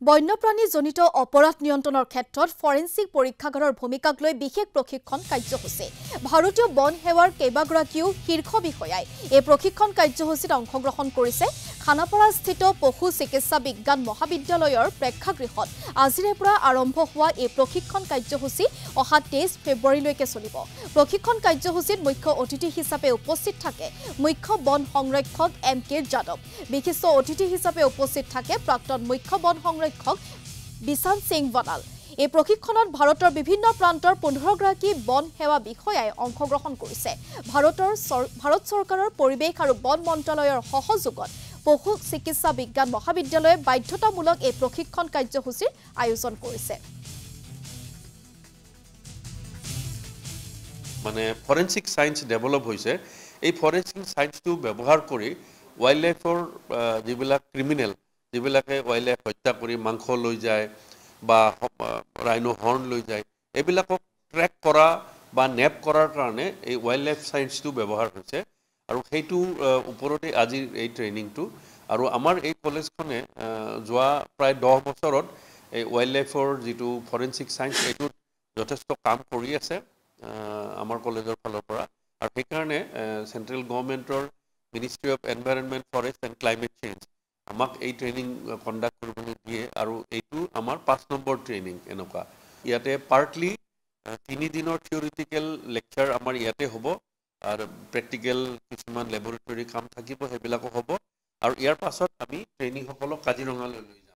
বন্যপ্ৰাণীজনিত অপৰাধ নিয়ন্ত্ৰণৰ ক্ষেত্ৰত ফৰেন্সিক পৰীক্ষাগাৰৰ ভূমিকাক লৈ বিশেষ প্ৰশিক্ষণ কাৰ্যসূচী ভাৰতীয় বন সেৱাৰ কেইবাগৰাকীও শীৰ্ষ বিষয়াই এই প্ৰশিক্ষণ কাৰ্যসূচীত অংশগ্ৰহণ কৰিছে খানাপাৰাস্থিত পশু চিকিৎসা বিজ্ঞান মহাবিদ্যালয়ৰ প্ৰেক্ষাগৃহত আজিৰে পৰা আৰম্ভ হোৱা এই প্ৰশিক্ষণ কাৰ্যসূচী অহা 23 ফেব্ৰুৱাৰীলৈকে চলিব প্ৰশিক্ষণ কাৰ্যসূচীত মুখ্য অতিথি হিচাপে উপস্থিত থাকে মুখ্য বন সংৰক্ষক এম.কে. যাদৱ বিশিষ্ট অতিথি হিচাপে উপস্থিত থাকে প্ৰাক্তন মুখ্য বন সংৰক্ষক বিশাল সিং বনাল এই প্ৰশিক্ষণত ভাৰতৰ বিভিন্ন প্ৰান্তৰ 15 গৰাকী বন সেৱা বিষয়াই অংশগ্ৰহণ কৰিছে ভাৰত চৰকাৰৰ পৰিৱেশ আৰু বন মন্ত্ৰালয়ৰ সহযোগত পশু চিকিৎসা বিজ্ঞান মহাবিদ্যালয়ে বাধ্যতামূলক এই প্ৰশিক্ষণ কাৰ্যসূচীৰ আয়োজন কৰিছে মানে ফৰেন্সিক সায়েন্স ডেভেলপ হৈছে এই ফৰেন্সিক সায়েন্সটো ব্যৱহাৰ কৰি ওয়াইল্ড লাইফৰ যিবিলাক ক্ৰিমিনেল যিবিলাকে ওয়াইল্ড লাইফ হত্যা কৰি মাংস লৈ যায় বা ৰাইনো হৰ্ন লৈ যায় এইবিলাকক ট্ৰেক কৰা বা নেপ কৰাৰ কাৰণে এই ওয়াইল্ড লাইফ সায়েন্সটো ব্যৱহাৰ হৈছে আৰু সেইটো ওপৰতে আজি এই ট্ৰেইনিংটো আৰু আমাৰ এই কলেজখনে যোৱা প্ৰায় 10 বছৰত এই ওয়াইল্ড লাইফৰ যিটো ফৰেন্সিক সায়েন্স এইটো যথেষ্ট কাম কৰি আছে আমাৰ কলেজৰ ফালৰ পৰা আৰু সেইকাৰণে সেন্ট্ৰেল গভৰ্নমেন্টৰ ministry of environment forest and climate change আমাক এই ট্ৰেইনিং কণ্ডাক্ট কৰিবলৈ দিয়ে আৰু এইটো আমাৰ 5 নম্বৰ ট্ৰেইনিং এনেকুৱা ইয়াতে পাৰ্টলি 3 দিনৰ থিওৰিটিকেল লেকচাৰ আমাৰ ইয়াতে হ'ব আৰু প্ৰেক্টিকেল কিছুমান লেবৰেটৰী কাম থাকিব সেইবিলাকো হ'ব আৰু ইয়াৰ পাছত আমি ট্ৰেইনিং সকলক কাজিৰঙালৈ লৈ যাম